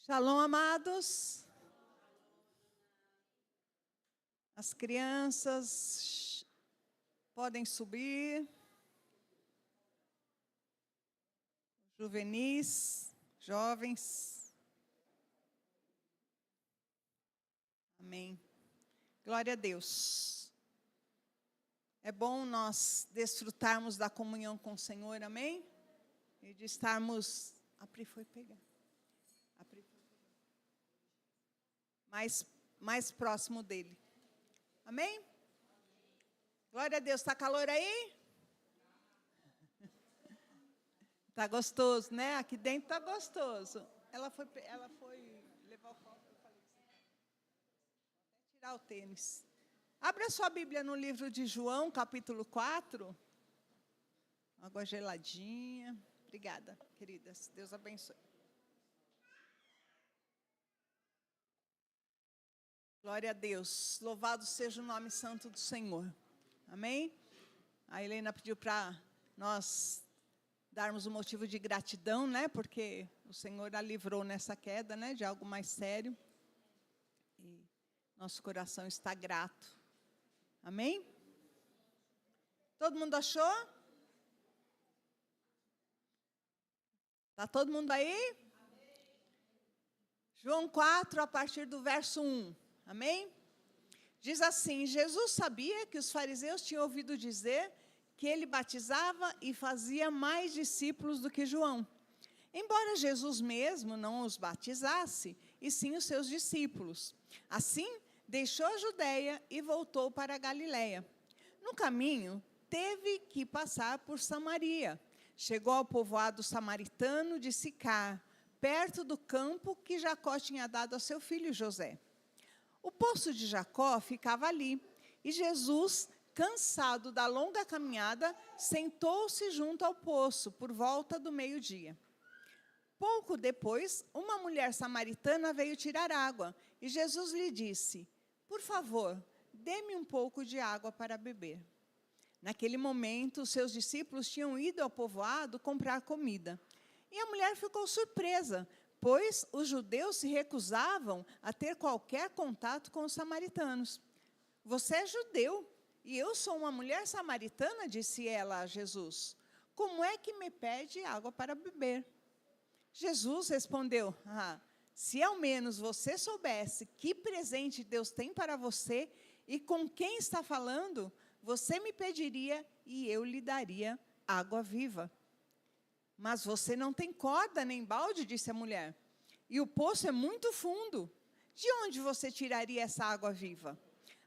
Shalom, amados. As crianças podem subir. Juvenis, jovens. Amém. Glória a Deus. É bom nós desfrutarmos da comunhão com o Senhor, amém? E de estarmos... A Pri foi pegar. Mais próximo dele. Amém? Glória a Deus. Está calor aí? Está gostoso, né? Aqui dentro está gostoso. Ela foi levar o copo. Eu falei assim, vou tirar o tênis. Abra sua Bíblia no livro de João, capítulo 4. Água geladinha. Obrigada, queridas. Deus abençoe. Glória a Deus. Louvado seja o nome santo do Senhor. Amém? A Helena pediu para nós darmos um motivo de gratidão, né? Porque o Senhor a livrou nessa queda, né? De algo mais sério. E nosso coração está grato. Amém? Todo mundo achou? Está todo mundo aí? João 4, a partir do verso 1. Amém? Diz assim: Jesus sabia que os fariseus tinham ouvido dizer que ele batizava e fazia mais discípulos do que João. Embora Jesus mesmo não os batizasse, e sim os seus discípulos. Assim, deixou a Judeia e voltou para a Galiléia. No caminho, teve que passar por Samaria. Chegou ao povoado samaritano de Sicar, perto do campo que Jacó tinha dado a seu filho José. O poço de Jacó ficava ali, e Jesus, cansado da longa caminhada, sentou-se junto ao poço por volta do meio-dia. Pouco depois, uma mulher samaritana veio tirar água, e Jesus lhe disse: "Por favor, dê-me um pouco de água para beber." Naquele momento, os seus discípulos tinham ido ao povoado comprar comida. E a mulher ficou surpresa, pois os judeus se recusavam a ter qualquer contato com os samaritanos. "Você é judeu, e eu sou uma mulher samaritana", disse ela a Jesus. "Como é que me pede água para beber?" Jesus respondeu: "Se ao menos você soubesse que presente Deus tem para você e com quem está falando, você me pediria e eu lhe daria água viva." "Mas você não tem corda nem balde", disse a mulher, "e o poço é muito fundo. De onde você tiraria essa água viva?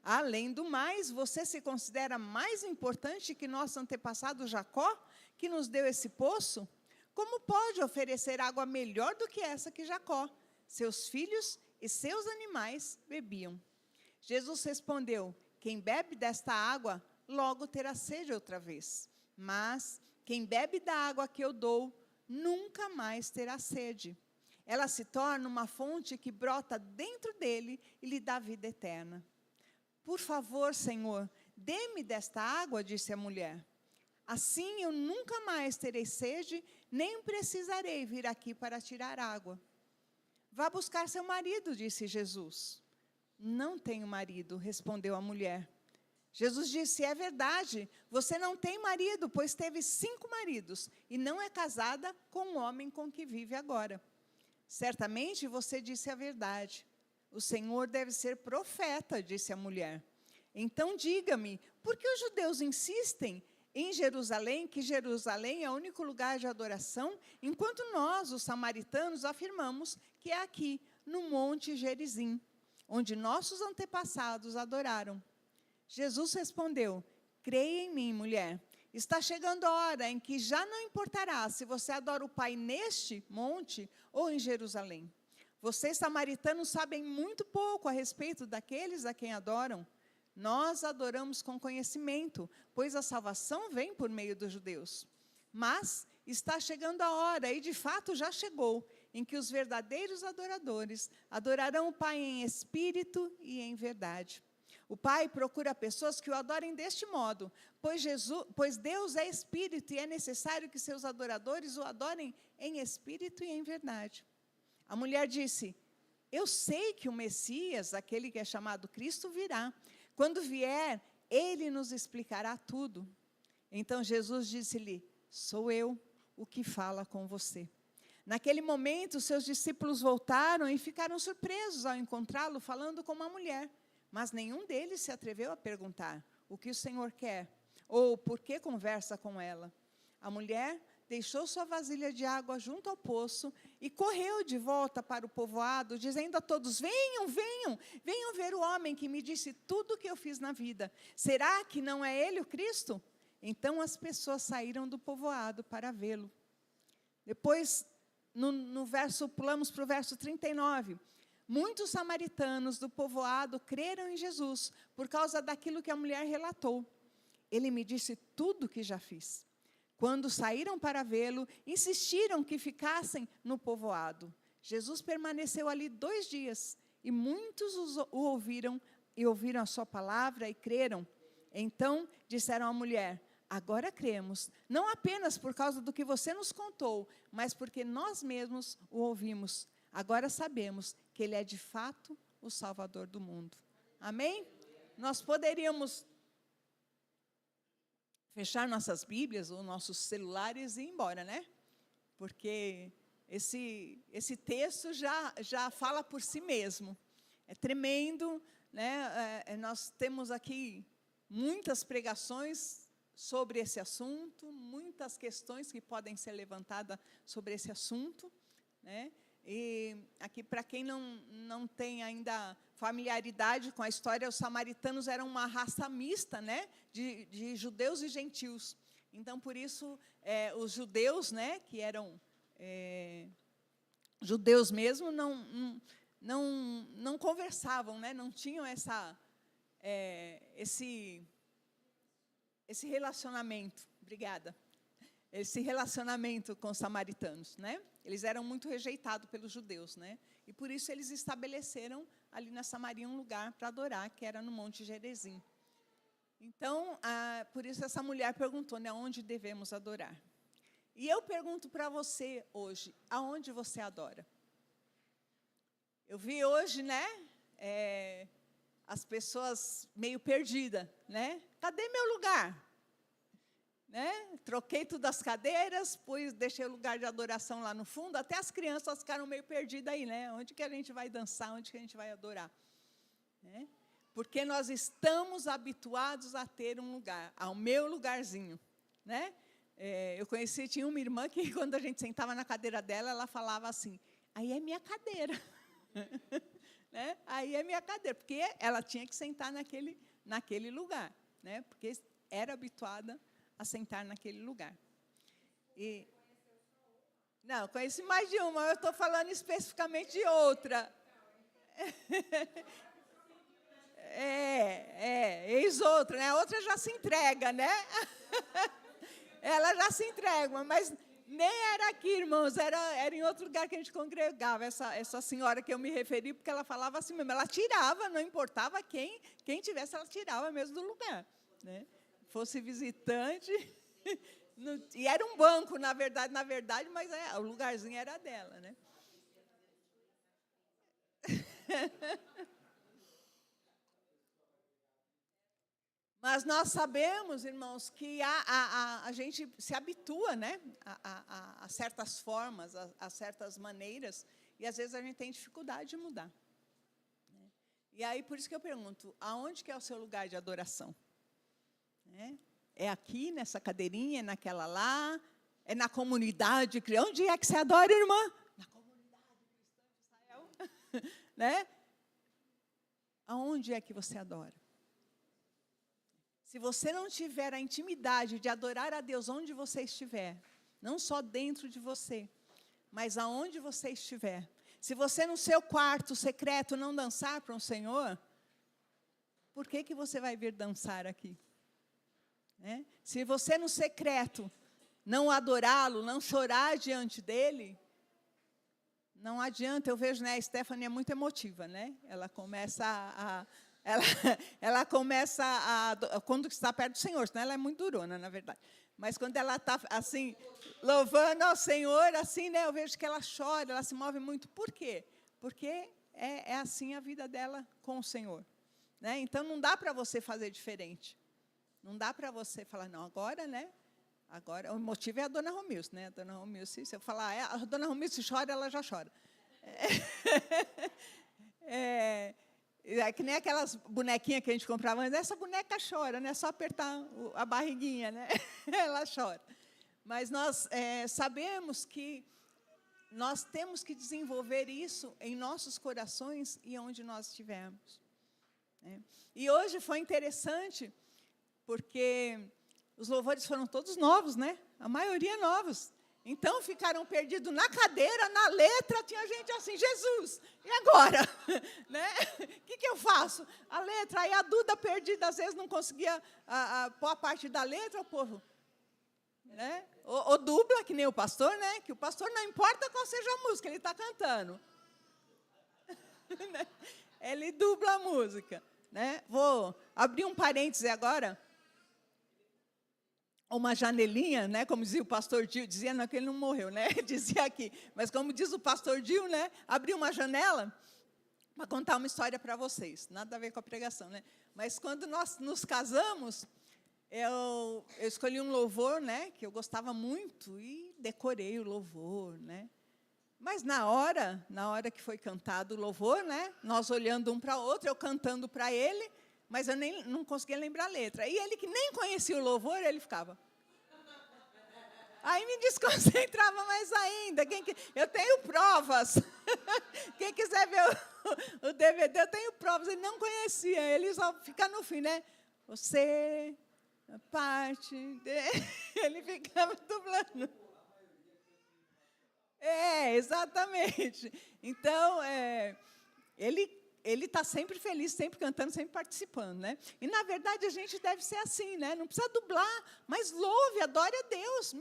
Além do mais, você se considera mais importante que nosso antepassado Jacó, que nos deu esse poço? Como pode oferecer água melhor do que essa que Jacó, seus filhos e seus animais bebiam?" Jesus respondeu: "Quem bebe desta água logo terá sede outra vez. Mas quem bebe da água que eu dou, nunca mais terá sede. Ela se torna uma fonte que brota dentro dele e lhe dá vida eterna." "Por favor, Senhor, dê-me desta água", disse a mulher. "Assim eu nunca mais terei sede, nem precisarei vir aqui para tirar água." "Vá buscar seu marido", disse Jesus. "Não tenho marido", respondeu a mulher. Jesus disse: "É verdade, você não tem marido, pois teve 5 maridos, e não é casada com o homem com que vive agora. Certamente você disse a verdade. O Senhor deve ser profeta", disse a mulher. "Então diga-me, por que os judeus insistem em Jerusalém, que Jerusalém é o único lugar de adoração, enquanto nós, os samaritanos, afirmamos que é aqui, no Monte Gerizim, onde nossos antepassados adoraram?" Jesus respondeu: "Creia em mim, mulher. Está chegando a hora em que já não importará se você adora o Pai neste monte ou em Jerusalém. Vocês, samaritanos, sabem muito pouco a respeito daqueles a quem adoram. Nós adoramos com conhecimento, pois a salvação vem por meio dos judeus. Mas está chegando a hora, e de fato já chegou, em que os verdadeiros adoradores adorarão o Pai em espírito e em verdade. O Pai procura pessoas que o adorem deste modo, pois Deus é espírito e é necessário que seus adoradores o adorem em espírito e em verdade." A mulher disse: eu sei que o Messias, aquele que é chamado Cristo, virá. Quando vier, ele nos explicará tudo. Então Jesus disse-lhe: sou eu o que fala com você. Naquele momento, seus discípulos voltaram e ficaram surpresos ao encontrá-lo falando com uma mulher. Mas nenhum deles se atreveu a perguntar: o que o Senhor quer? Ou por que conversa com ela? A mulher deixou sua vasilha de água junto ao poço e correu de volta para o povoado, dizendo a todos: venham, venham, venham ver o homem que me disse tudo o que eu fiz na vida. Será que não é ele o Cristo? Então as pessoas saíram do povoado para vê-lo. Depois, pulamos para o verso 39. Muitos samaritanos do povoado creram em Jesus por causa daquilo que a mulher relatou. Ele me disse tudo o que já fiz. Quando saíram para vê-lo, insistiram que ficassem no povoado. Jesus permaneceu ali 2 dias, e muitos o ouviram, e ouviram a sua palavra e creram. Então disseram à mulher: agora cremos, não apenas por causa do que você nos contou, mas porque nós mesmos o ouvimos. Agora sabemos que ele é de fato o Salvador do mundo. Amém? Nós poderíamos fechar nossas Bíblias ou nossos celulares e ir embora, né? Porque esse texto já fala por si mesmo. É tremendo, né? Nós temos aqui muitas pregações sobre esse assunto, muitas questões que podem ser levantadas sobre esse assunto, né? E aqui, para quem não tem ainda familiaridade com a história, os samaritanos eram uma raça mista, né, de judeus e gentios. Então, por isso, os judeus, né, que eram judeus mesmo, não conversavam, né, não tinham esse relacionamento. Obrigada. Esse relacionamento com os samaritanos, né? Eles eram muito rejeitados pelos judeus, né? E por isso eles estabeleceram ali na Samaria um lugar para adorar, que era no Monte Gerizim. Então, por isso essa mulher perguntou, né, onde devemos adorar? E eu pergunto para você hoje, aonde você adora? Eu vi hoje, né, as pessoas meio perdidas, né? Cadê meu lugar? Né? Troquei tudo as cadeiras, deixei o lugar de adoração lá no fundo, até as crianças ficaram meio perdidas aí, né? Onde que a gente vai dançar, onde que a gente vai adorar? Né? Porque nós estamos habituados a ter um lugar, ao meu lugarzinho. Né? Tinha uma irmã que, quando a gente sentava na cadeira dela, ela falava assim: aí é minha cadeira. Né? Aí é minha cadeira, porque ela tinha que sentar naquele lugar, né? Porque era habituada a sentar naquele lugar. Não, conheci mais de uma, eu estou falando especificamente de outra. Eis outra, né? A outra já se entrega, né? Ela já se entrega, mas nem era aqui, irmãos, era em outro lugar que a gente congregava, essa senhora que eu me referi, porque ela falava assim mesmo, ela tirava, não importava quem tivesse, ela tirava mesmo do lugar, né? Fosse visitante, e era um banco, na verdade, mas o lugarzinho era dela, né? Mas nós sabemos, irmãos, que a gente se habitua, né, a certas formas, a certas maneiras, e às vezes a gente tem dificuldade de mudar. E aí, por isso que eu pergunto, aonde que é o seu lugar de adoração? É aqui, nessa cadeirinha, é naquela lá, é na comunidade cristã. Onde é que você adora, irmã? Na comunidade cristã de Israel. Né? Aonde é que você adora? Se você não tiver a intimidade de adorar a Deus onde você estiver, não só dentro de você, mas aonde você estiver, se você no seu quarto secreto não dançar para o Senhor, por que você vai vir dançar aqui? Se você no secreto não adorá-lo, não chorar diante dele, não adianta. Eu vejo, né, a Stephanie é muito emotiva, né? Ela começa ela começa quando está perto do Senhor, senão ela é muito durona, na verdade. Mas quando ela está, assim, louvando ao Senhor, assim, né, eu vejo que ela chora, ela se move muito. Por quê? Porque é assim a vida dela com o Senhor. Né? Então, não dá para você fazer diferente. Não dá para você falar, não, agora, né? Agora, o motivo é a dona Romilce, né? A dona Romilce, se eu falar, a dona Romilce chora, ela já chora. É que nem aquelas bonequinhas que a gente comprava, mas essa boneca chora, né? É só apertar a barriguinha, né? Ela chora. Mas nós sabemos que nós temos que desenvolver isso em nossos corações e onde nós estivermos. Né? E hoje foi interessante, porque os louvores foram todos novos, né? A maioria novos. Então, ficaram perdidos na cadeira, na letra, tinha gente assim, Jesus, e agora? Né? O que eu faço? A letra, aí a Duda perdida, às vezes não conseguia pôr a parte da letra, o povo. Né? Ou dubla, que nem o pastor, né? Que o pastor, não importa qual seja a música, ele está cantando. Ele dubla a música. Né? Vou abrir um parêntese agora. Uma janelinha, né, como dizia o pastor Dio, dizia não, que ele não morreu, né, dizia aqui, mas como diz o pastor Dio, né, abri uma janela para contar uma história para vocês, nada a ver com a pregação, né, mas quando nós nos casamos, eu escolhi um louvor, né, que eu gostava muito e decorei o louvor, né, mas na hora que foi cantado o louvor, né, nós olhando um para o outro, eu cantando para ele, mas eu não conseguia lembrar a letra. E ele, que nem conhecia o louvor, ele ficava. Aí me desconcentrava mais ainda. Eu tenho provas. Quem quiser ver o DVD, eu tenho provas. Ele não conhecia, ele só fica no fim, né? Você, a parte... Ele ficava dublando. Exatamente. Então, ele está sempre feliz, sempre cantando, sempre participando, né? E, na verdade, a gente deve ser assim, né? Não precisa dublar, mas louve, adore a Deus.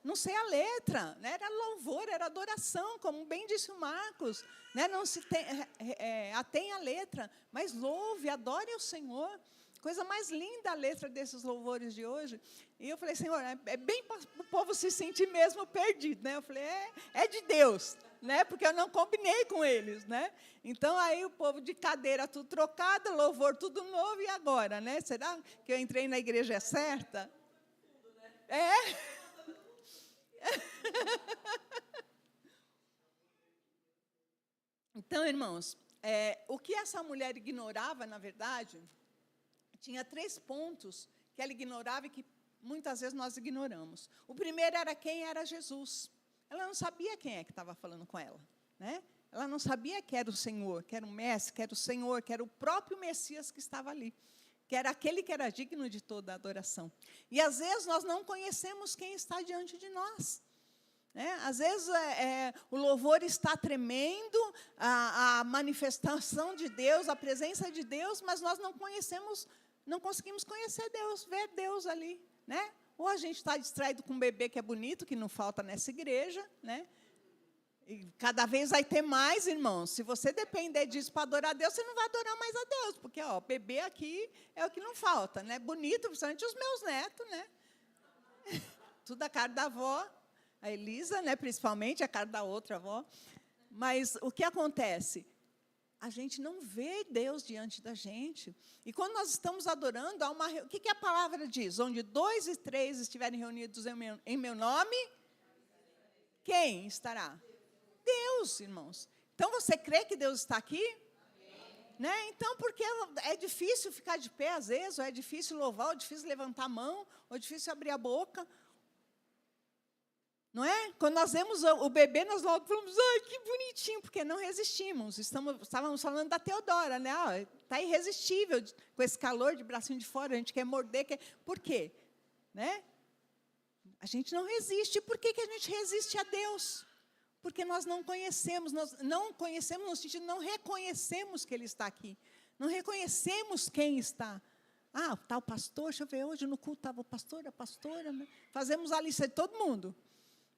Não sei a letra, né? Era louvor, era adoração, como bem disse o Marcos. Né? Não se atém a letra, mas louve, adore ao Senhor. Coisa mais linda a letra desses louvores de hoje. E eu falei, Senhor, é bem para o povo se sentir mesmo perdido, né? Eu falei, é de Deus, né? Porque eu não combinei com eles, né? Então, aí o povo de cadeira tudo trocado, louvor tudo novo, e agora, né? Será que eu entrei na igreja certa? Então, irmãos, o que essa mulher ignorava, na verdade, tinha 3 pontos que ela ignorava e que muitas vezes nós ignoramos. O primeiro era quem era Jesus. Ela não sabia quem é que estava falando com ela, né? Ela não sabia que era o Senhor, que era o Mestre, que era o Senhor, que era o próprio Messias que estava ali, que era aquele que era digno de toda a adoração. E, às vezes, nós não conhecemos quem está diante de nós. Né? Às vezes, o louvor está tremendo, a manifestação de Deus, a presença de Deus, mas nós não conseguimos conhecer Deus, ver Deus ali. Né? Ou a gente está distraído com um bebê que é bonito, que não falta nessa igreja, né? E cada vez vai ter mais, irmãos. Se você depender disso para adorar a Deus, você não vai adorar mais a Deus, porque bebê aqui é o que não falta, né? Bonito, principalmente os meus netos, né? Tudo a cara da avó, a Elisa, né? Principalmente a cara da outra avó. Mas o que acontece? A gente não vê Deus diante da gente. E quando nós estamos adorando, o que a palavra diz? Onde 2 e 3 estiverem reunidos em meu nome, quem estará? Deus, irmãos. Então, você crê que Deus está aqui? Né? Então, porque é difícil ficar de pé, às vezes, ou é difícil louvar, ou é difícil levantar a mão, ou é difícil abrir a boca. Não é? Quando nós vemos o bebê, nós logo falamos, ai, que bonitinho, porque não resistimos. Estávamos falando da Teodora, né? Está irresistível, com esse calor de bracinho de fora, a gente quer morder. Por quê? Né? A gente não resiste. Por que a gente resiste a Deus? Porque nós não conhecemos no sentido de não reconhecemos que Ele está aqui. Não reconhecemos quem está. Está o pastor, deixa eu ver, hoje no culto estava o pastor, a pastora. Né? Fazemos a lista de todo mundo.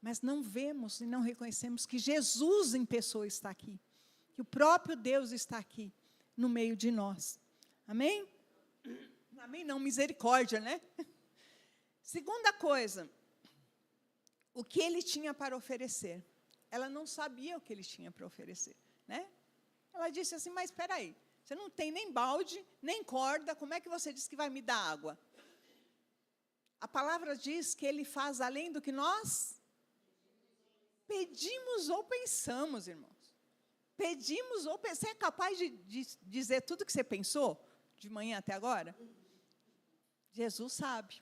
Mas não vemos e não reconhecemos que Jesus em pessoa está aqui. Que o próprio Deus está aqui, no meio de nós. Amém? Amém não, misericórdia, né? Segunda coisa, o que ele tinha para oferecer. Ela não sabia o que ele tinha para oferecer, né? Ela disse assim, mas espera aí, você não tem nem balde, nem corda, como é que você diz que vai me dar água? A palavra diz que ele faz além do que nós pedimos ou pensamos, irmãos. Pedimos ou pensamos. Você é capaz de dizer tudo que você pensou, de manhã até agora? Jesus sabe.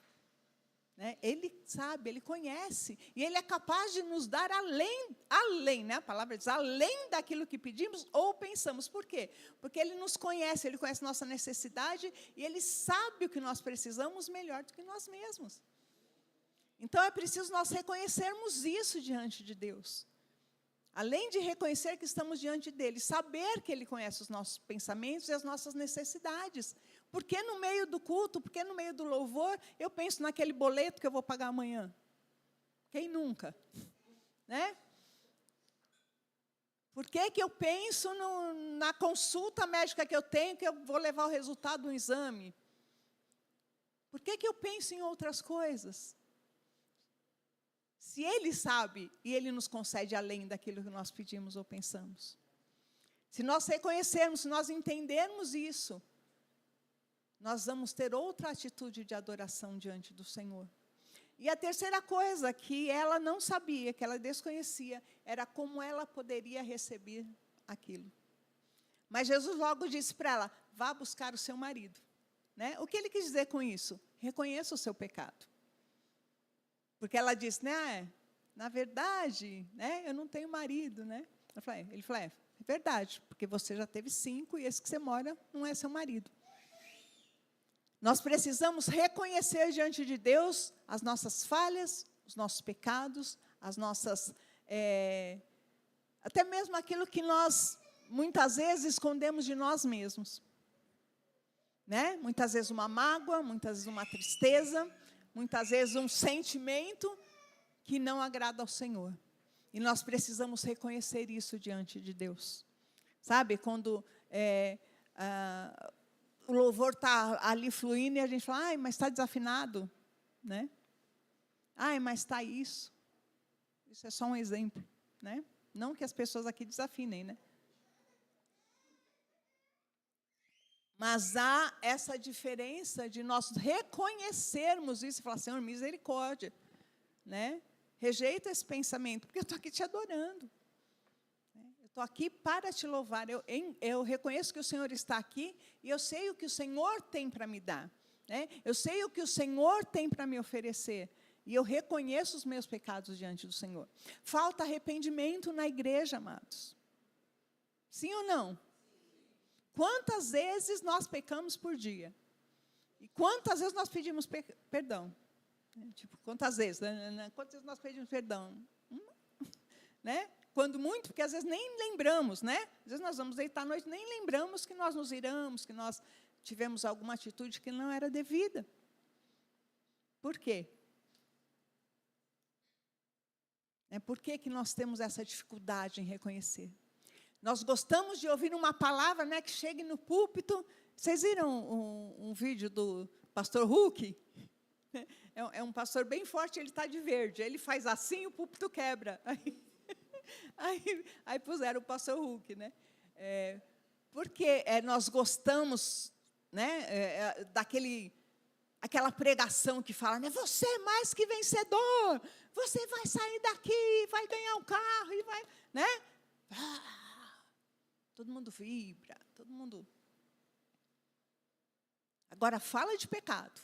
Né? Ele sabe, ele conhece, e ele é capaz de nos dar além, né? A palavra diz, além daquilo que pedimos ou pensamos. Por quê? Porque ele nos conhece, ele conhece nossa necessidade, e ele sabe o que nós precisamos melhor do que nós mesmos. Então, é preciso nós reconhecermos isso diante de Deus. Além de reconhecer que estamos diante dele, saber que ele conhece os nossos pensamentos e as nossas necessidades. Porque no meio do culto, porque no meio do louvor, eu penso naquele boleto que eu vou pagar amanhã. Quem nunca? Né? Por que eu penso na consulta médica que eu tenho, que eu vou levar o resultado do exame? Por que eu penso em outras coisas? Se ele sabe e ele nos concede além daquilo que nós pedimos ou pensamos. Se nós reconhecermos, se nós entendermos isso, nós vamos ter outra atitude de adoração diante do Senhor. E a terceira coisa que ela não sabia, que ela desconhecia, era como ela poderia receber aquilo. Mas Jesus logo disse para ela, vá buscar o seu marido. Né? O que ele quis dizer com isso? Reconheça o seu pecado. Porque ela disse, né, na verdade, né, eu não tenho marido. Né? Ele falou, é verdade, porque você já teve 5 e esse que você mora não é seu marido. Nós precisamos reconhecer diante de Deus as nossas falhas, os nossos pecados, as nossas, até mesmo aquilo que nós, muitas vezes, escondemos de nós mesmos. Né? Muitas vezes uma mágoa, muitas vezes uma tristeza, muitas vezes um sentimento que não agrada ao Senhor. E nós precisamos reconhecer isso diante de Deus. Sabe, quando o louvor está ali fluindo e a gente fala, ai, mas está desafinado. Né? Ai, mas está isso. Isso é só um exemplo. Né? Não que as pessoas aqui desafinem, né? Mas há essa diferença de nós reconhecermos isso e falar, Senhor, misericórdia. Né? Rejeita esse pensamento, porque eu estou aqui te adorando. Eu estou aqui para te louvar. Eu reconheço que o Senhor está aqui e eu sei o que o Senhor tem para me dar. Né? Eu sei o que o Senhor tem para me oferecer. E eu reconheço os meus pecados diante do Senhor. Falta arrependimento na igreja, amados. Sim ou não? Quantas vezes nós pecamos por dia? E quantas vezes nós pedimos perdão? Tipo, quantas vezes? Quantas vezes nós pedimos perdão? Né? Quando muito, porque às vezes nem lembramos, né? Às vezes nós vamos deitar à noite, nem lembramos que nós nos iramos, que nós tivemos alguma atitude que não era devida. Por quê? Por que nós temos essa dificuldade em reconhecer? Nós gostamos de ouvir uma palavra, né, que chegue no púlpito. Vocês viram um vídeo do pastor Hulk? É um pastor bem forte, ele está de verde. Ele faz assim e o púlpito quebra. Aí puseram o pastor Hulk. Né? Porque nós gostamos, né, aquela pregação que fala, né, você é mais que vencedor, você vai sair daqui, vai ganhar um carro, e vai... Né? Todo mundo vibra, todo mundo... Agora, fala de pecado.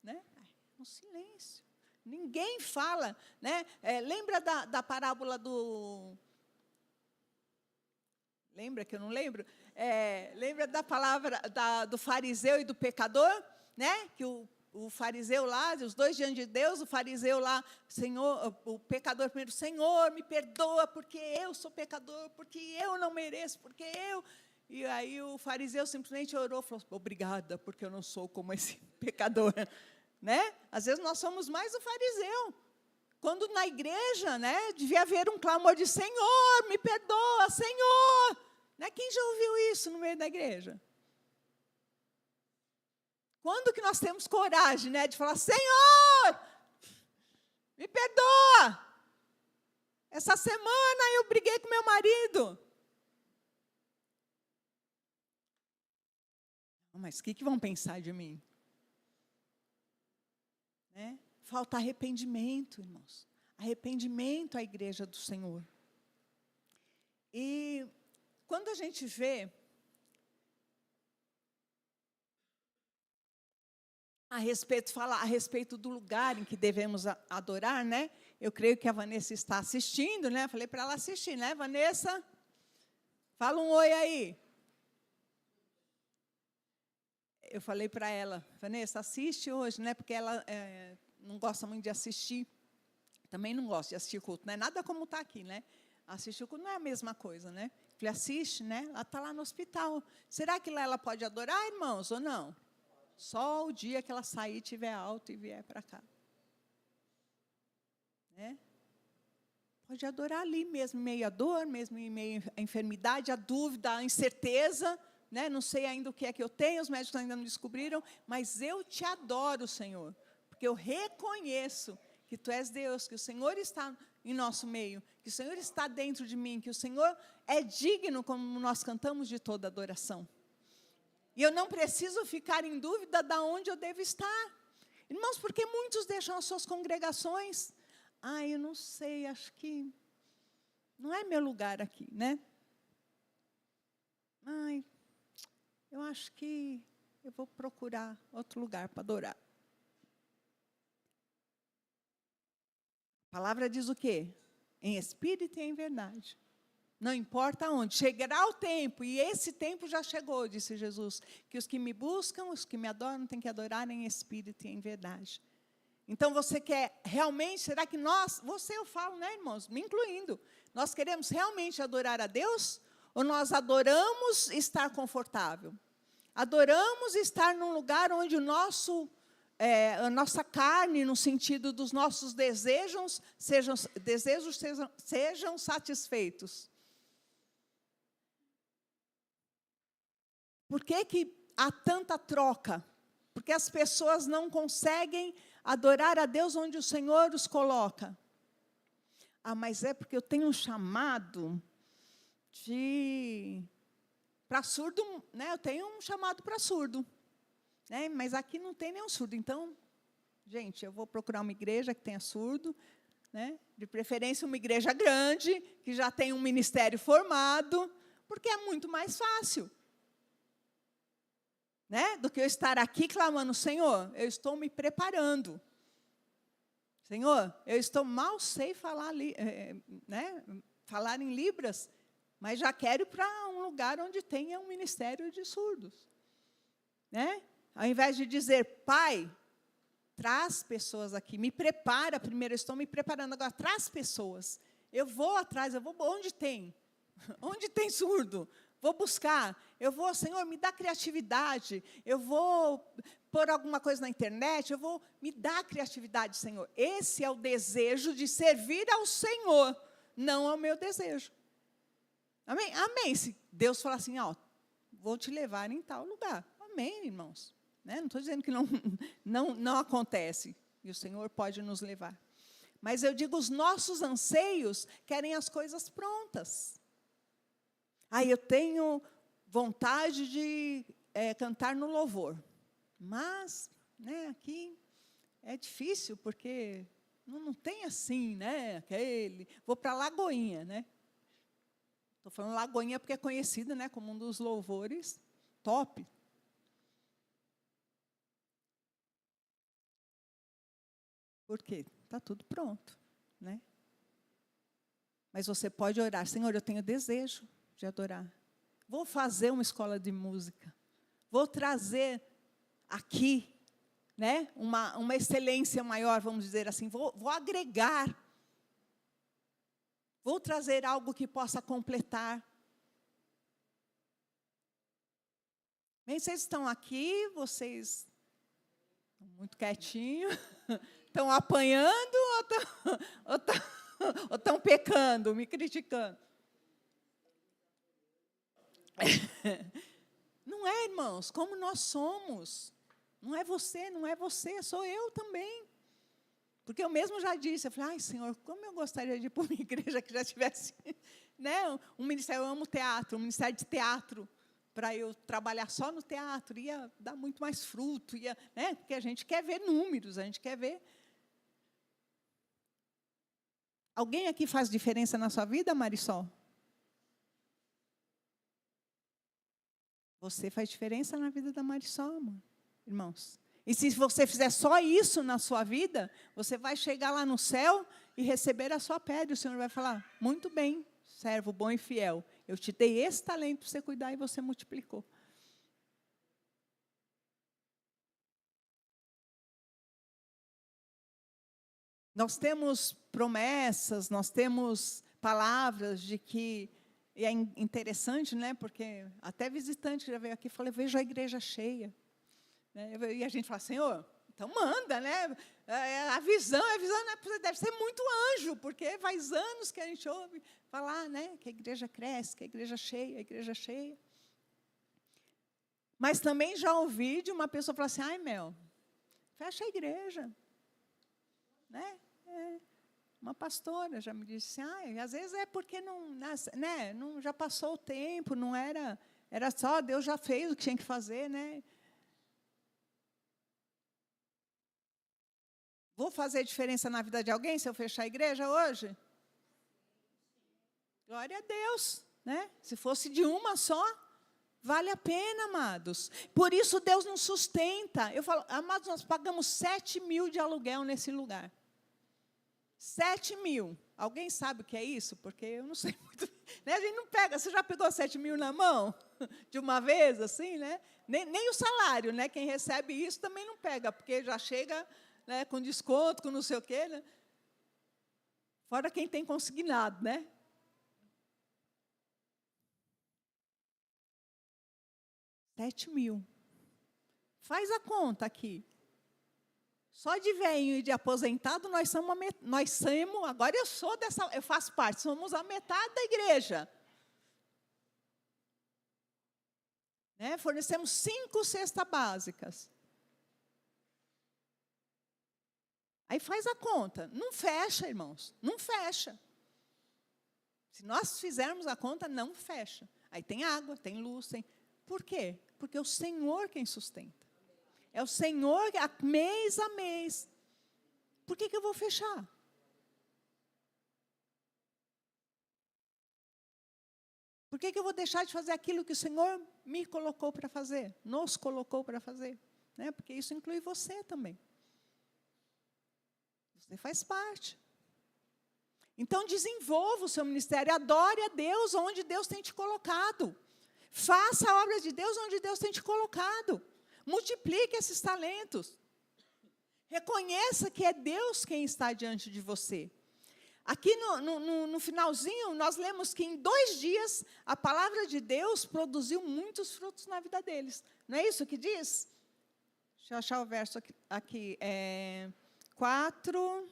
Né? Um silêncio. Ninguém fala. Né? Lembra da parábola do... Lembra que eu não lembro? Lembra da palavra do fariseu e do pecador? Né? Que o fariseu lá, os dois diante de Deus, o fariseu lá, Senhor, o pecador primeiro, Senhor, me perdoa, porque eu sou pecador, porque eu não mereço, porque eu... E aí o fariseu simplesmente orou, falou, obrigada, porque eu não sou como esse pecador. Né? Às vezes nós somos mais o fariseu. Quando na igreja, né, devia haver um clamor de, Senhor, me perdoa, Senhor. Né? Quem já ouviu isso no meio da igreja? Quando que nós temos coragem, né, de falar, Senhor, Me perdoa. Essa semana eu briguei com meu marido. Mas o que vão pensar de mim? Né? Falta arrependimento, irmãos. Arrependimento à igreja do Senhor. E quando a gente vê falar a respeito do lugar em que devemos adorar, né? Eu creio que a Vanessa está assistindo, né? Falei para ela assistir, né, Vanessa? Fala um oi aí. Eu falei para ela, Vanessa, assiste hoje, né? Porque ela não gosta muito de assistir. Também não gosta de assistir culto, não é nada como está aqui, né? Assistir o culto não é a mesma coisa, né? Falei, assiste, né? Ela está lá no hospital. Será que lá ela pode adorar, irmãos, ou não? Só o dia que ela sair, tiver alto e vier para cá. Né? Pode adorar ali mesmo, em meio à dor, mesmo em meio à enfermidade, à dúvida, à incerteza. Né? Não sei ainda o que é que eu tenho, os médicos ainda não descobriram, mas eu te adoro, Senhor, porque eu reconheço que Tu és Deus, que o Senhor está em nosso meio, que o Senhor está dentro de mim, que o Senhor é digno, como nós cantamos, de toda adoração. E eu não preciso ficar em dúvida de onde eu devo estar. Irmãos, porque muitos deixam as suas congregações. Eu não sei, acho que não é meu lugar aqui, né? Eu acho que eu vou procurar outro lugar para adorar. A palavra diz o quê? Em espírito e em verdade. Não importa onde. Chegará o tempo, e esse tempo já chegou, disse Jesus, que os que me buscam, os que me adoram, têm que adorar em espírito e em verdade. Então, você quer realmente, será que eu falo, né, irmãos, me incluindo, nós queremos realmente adorar a Deus? Ou nós adoramos estar confortável? Adoramos estar num lugar onde a nossa carne, no sentido dos nossos desejos sejam satisfeitos. Por que há tanta troca? Porque as pessoas não conseguem adorar a Deus onde o Senhor os coloca. Mas é porque eu tenho um chamado para surdo, né? Eu tenho um chamado para surdo, né? Mas aqui não tem nenhum surdo. Então, gente, eu vou procurar uma igreja que tenha surdo, né? De preferência uma igreja grande, que já tem um ministério formado, porque é muito mais fácil. Né? Do que eu estar aqui clamando, Senhor, eu estou me preparando. Senhor, eu mal sei falar, né? Falar em Libras, mas já quero ir para um lugar onde tenha um ministério de surdos. Né? Ao invés de dizer, Pai, traz pessoas aqui, me prepara primeiro, eu estou me preparando agora, traz pessoas. Eu vou atrás, onde tem? Onde tem surdo? Vou buscar, Senhor, me dá criatividade, eu vou pôr alguma coisa na internet, me dá criatividade, Senhor. Esse é o desejo de servir ao Senhor, não ao meu desejo. Amém? Amém. Se Deus falar assim, vou te levar em tal lugar. Amém, irmãos. Né? Não estou dizendo que não acontece, e o Senhor pode nos levar. Mas eu digo, os nossos anseios querem as coisas prontas. Eu tenho vontade de cantar no louvor. Mas, né, aqui é difícil, porque não tem assim, né, vou para Lagoinha, né? Estou falando Lagoinha porque é conhecida, né, como um dos louvores top. Por quê? Está tudo pronto, né? Mas você pode orar, Senhor, eu tenho desejo de adorar. Vou fazer uma escola de música. Vou trazer aqui, né, uma excelência maior, vamos dizer assim. Vou agregar. Vou trazer algo que possa completar. Bem, vocês estão aqui, vocês estão muito quietinhos, estão apanhando ou estão pecando, me criticando? Não é, irmãos, como nós somos. Não é você, sou eu também. Porque eu mesmo já disse, eu falei, ai, Senhor, como eu gostaria de ir para uma igreja que já tivesse, né, um ministério, eu amo teatro, um ministério de teatro, para eu trabalhar só no teatro, ia dar muito mais fruto, né, porque a gente quer ver números, a gente quer ver. Alguém aqui faz diferença na sua vida, Marisol? Você faz diferença na vida da Marisol, amor, irmãos. E se você fizer só isso na sua vida, você vai chegar lá no céu e receber a sua pedra. O Senhor vai falar, muito bem, servo bom e fiel. Eu te dei esse talento para você cuidar e você multiplicou. Nós temos promessas, nós temos palavras de que... E é interessante, né? Porque até visitante já veio aqui e falou, vejo a igreja cheia. Né? E a gente fala, Senhor, então manda, né? A visão, né? Deve ser muito anjo, porque faz anos que a gente ouve falar, né? Que a igreja cresce, que a igreja cheia, a igreja cheia. Mas também já ouvi de uma pessoa falar assim, ai, Mel, fecha a igreja. Né? Uma pastora já me disse assim, às vezes é porque não já passou o tempo, não era só, Deus já fez o que tinha que fazer, né? Vou fazer diferença na vida de alguém se eu fechar a igreja hoje? Glória a Deus, né? Se fosse de uma só, vale a pena, amados. Por isso Deus nos sustenta. Eu falo, amados, nós pagamos 7.000 de aluguel nesse lugar. 7.000. Alguém sabe o que é isso? Porque eu não sei muito. Né? A gente não pega. Você já pegou 7.000 na mão? De uma vez, assim, né? Nem o salário, né? Quem recebe isso também não pega, porque já chega, né, com desconto, com não sei o quê, né? Fora quem tem consignado, né? R$7.000. Faz a conta aqui. Só de velhinho e de aposentado, nós somos, agora eu faço parte, somos a metade da igreja. Né? Fornecemos 5 cestas básicas. Aí faz a conta. Não fecha, irmãos, não fecha. Se nós fizermos a conta, não fecha. Aí tem água, tem luz, tem... Por quê? Porque é o Senhor quem sustenta. É o Senhor, mês a mês. Por que eu vou fechar? Por que eu vou deixar de fazer aquilo que o Senhor me colocou para fazer? Nos colocou para fazer? Né? Porque isso inclui você também. Você faz parte. Então, desenvolva o seu ministério. Adore a Deus onde Deus tem te colocado. Faça a obra de Deus onde Deus tem te colocado. Multiplique esses talentos. Reconheça que é Deus quem está diante de você. Aqui no finalzinho, nós lemos que em 2 dias, a palavra de Deus produziu muitos frutos na vida deles. Não é isso que diz? Deixa eu achar o verso aqui. 4...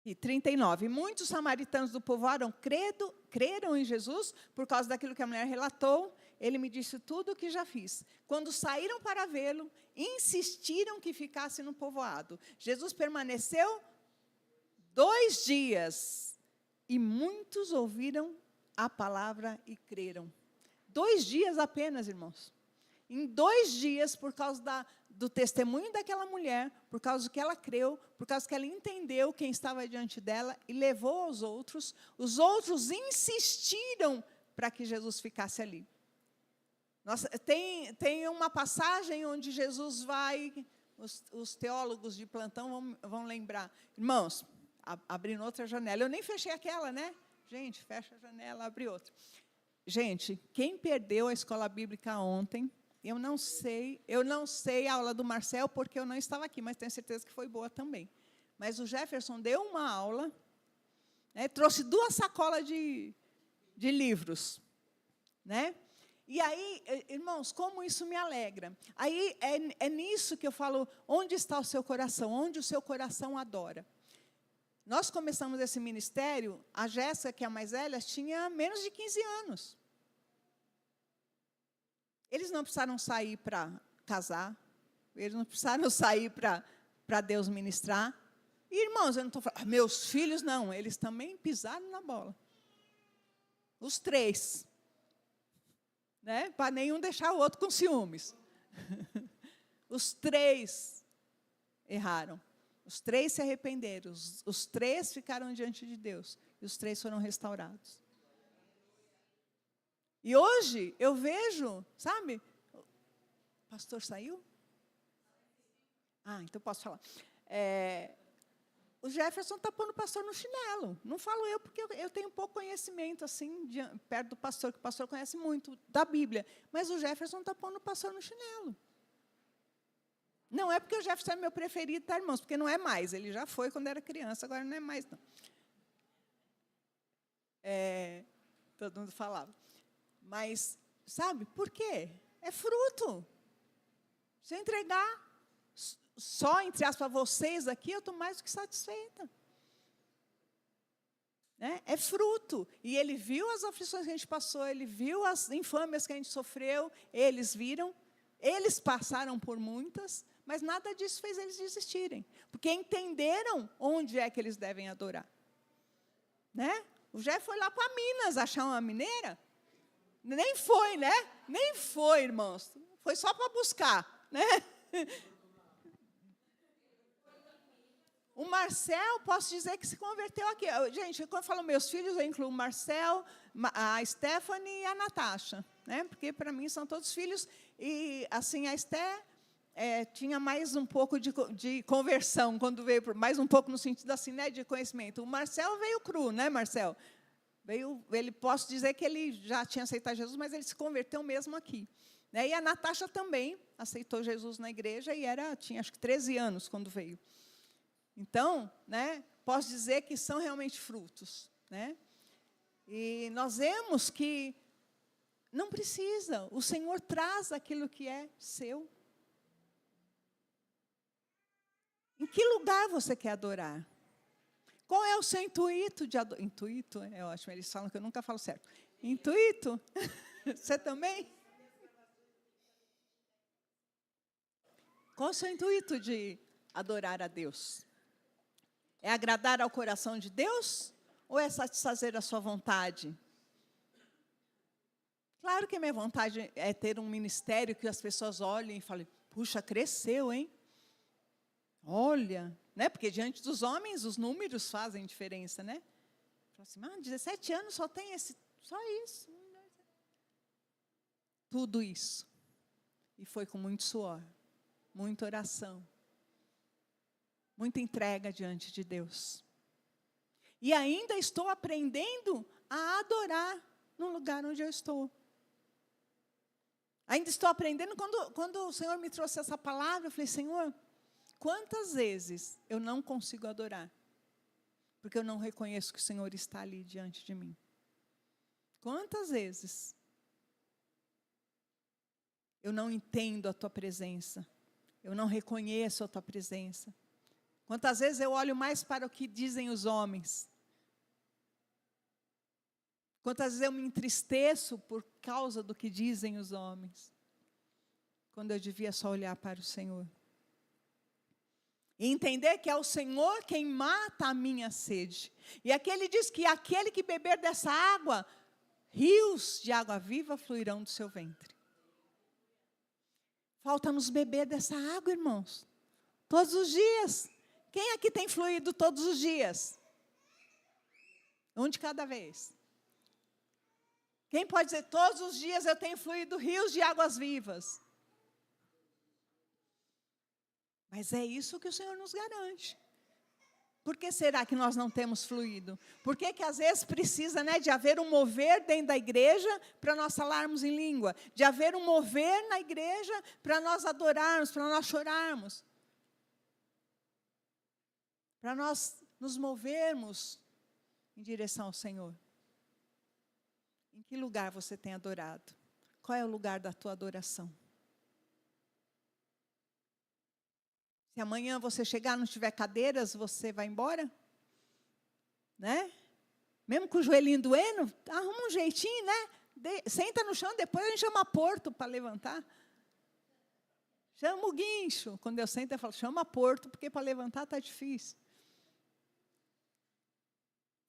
E 39. Muitos samaritanos do povoaram creram em Jesus por causa daquilo que a mulher relatou. Ele me disse tudo o que já fiz. Quando saíram para vê-lo, insistiram que ficasse no povoado. Jesus permaneceu 2 dias. E muitos ouviram a palavra e creram. 2 dias apenas, irmãos. Em 2 dias, por causa do testemunho daquela mulher, por causa que ela creu, por causa que ela entendeu quem estava diante dela e levou aos outros, os outros insistiram para que Jesus ficasse ali. Nossa, tem uma passagem onde Jesus vai, os teólogos de plantão vão lembrar. Irmãos, abrindo outra janela. Eu nem fechei aquela, né? Gente, fecha a janela, abre outra. Gente, quem perdeu a escola bíblica ontem... Eu não sei a aula do Marcel, porque eu não estava aqui, mas tenho certeza que foi boa também. Mas o Jefferson deu uma aula, né, trouxe 2 sacolas de livros. Né? E aí, irmãos, como isso me alegra. Aí é nisso que eu falo, onde está o seu coração? Onde o seu coração adora? Nós começamos esse ministério, a Jéssica, que é a mais velha, tinha menos de 15 anos. Eles não precisaram sair para casar, eles não precisaram sair para Deus ministrar. E, irmãos, eu não estou falando, meus filhos não, eles também pisaram na bola. Os 3. Né? Para nenhum deixar o outro com ciúmes. Os 3 erraram. Os 3 se arrependeram. Os 3 ficaram diante de Deus. E os 3 foram restaurados. E hoje eu vejo, sabe? O pastor saiu? Então posso falar. O Jefferson está pondo o pastor no chinelo. Não falo eu, porque eu tenho pouco conhecimento, assim, perto do pastor, que o pastor conhece muito da Bíblia. Mas o Jefferson está pondo o pastor no chinelo. Não é porque o Jefferson é meu preferido, tá, irmãos? Porque não é mais. Ele já foi quando era criança, agora não é mais, não. Todo mundo falava. Mas, sabe, por quê? É fruto. Se eu entregar só, entre aspas, vocês aqui, eu estou mais do que satisfeita. Né? É fruto. E ele viu as aflições que a gente passou, ele viu as infâmias que a gente sofreu, eles viram, eles passaram por muitas, mas nada disso fez eles desistirem, porque entenderam onde é que eles devem adorar. Né? O Jé foi lá para Minas achar uma mineira. Nem foi, né? Nem foi, irmãos. Foi só para buscar, né? O Marcel, posso dizer que se converteu aqui. Gente, quando eu falo meus filhos, eu incluo o Marcel, a Stephanie e a Natasha, né? Porque, para mim, são todos filhos. E, assim, a Esté tinha mais um pouco de conversão, quando veio, mais um pouco no sentido, assim, né, de conhecimento. O Marcel veio cru, né, Marcel? Ele, posso dizer que ele já tinha aceitado Jesus, mas ele se converteu mesmo aqui. Né? E a Natasha também aceitou Jesus na igreja, e tinha, acho que, 13 anos quando veio. Então, né, posso dizer que são realmente frutos. Né? E nós vemos que não precisa, o Senhor traz aquilo que é seu. Em que lugar você quer adorar? Qual é o seu intuito de adorar? Intuito é ótimo, eles falam que eu nunca falo certo. Intuito? Você também? Qual é o seu intuito de adorar a Deus? É agradar ao coração de Deus ou é satisfazer a sua vontade? Claro que a minha vontade é ter um ministério que as pessoas olhem e falem, puxa, cresceu, hein? Olha, né? Porque diante dos homens os números fazem diferença, né? Fala assim, 17 anos só tem só isso. Tudo isso. E foi com muito suor, muita oração, muita entrega diante de Deus. E ainda estou aprendendo a adorar no lugar onde eu estou. Ainda estou aprendendo, quando o Senhor me trouxe essa palavra, eu falei, Senhor, quantas vezes eu não consigo adorar? Porque eu não reconheço que o Senhor está ali diante de mim. Quantas vezes eu não entendo a Tua presença? Eu não reconheço a Tua presença? Quantas vezes eu olho mais para o que dizem os homens? Quantas vezes eu me entristeço por causa do que dizem os homens? Quando eu devia só olhar para o Senhor. E entender que é o Senhor quem mata a minha sede. E aqui ele diz que aquele que beber dessa água, rios de água viva fluirão do seu ventre. Falta-nos beber dessa água, irmãos. Todos os dias. Quem aqui tem fluído todos os dias? Um de cada vez. Quem pode dizer, todos os dias eu tenho fluído rios de águas vivas? Mas é isso que o Senhor nos garante. Por que será que nós não temos fluído? Por que às vezes precisa, né, de haver um mover dentro da igreja para nós falarmos em língua? De haver um mover na igreja para nós adorarmos, para nós chorarmos? Para nós nos movermos em direção ao Senhor. Em que lugar você tem adorado? Qual é o lugar da tua adoração? Se amanhã você chegar e não tiver cadeiras, você vai embora? Né? Mesmo com o joelhinho doendo, arruma um jeitinho, né? Senta no chão, depois a gente chama Porto para levantar. Chama o guincho. Quando eu sento, eu falo, chama Porto, porque para levantar está difícil.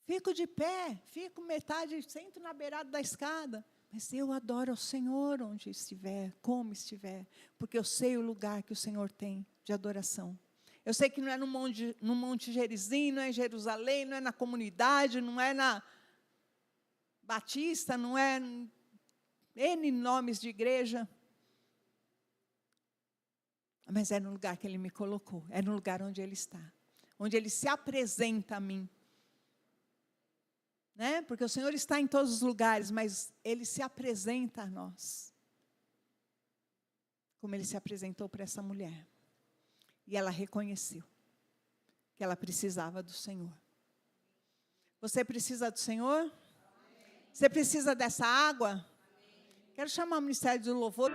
Fico de pé, fico metade, sento na beirada da escada. Mas eu adoro ao Senhor onde estiver, como estiver, porque eu sei o lugar que o Senhor tem de adoração. Eu sei que não é no Monte Gerizim, não é em Jerusalém, não é na comunidade, não é na Batista, não é N nomes de igreja. Mas é no lugar que Ele me colocou, é no lugar onde Ele está, onde Ele se apresenta a mim. Né? Porque o Senhor está em todos os lugares, mas Ele se apresenta a nós. Como Ele se apresentou para essa mulher. E ela reconheceu que ela precisava do Senhor. Você precisa do Senhor? Você precisa dessa água? Quero chamar o Ministério do Louvor.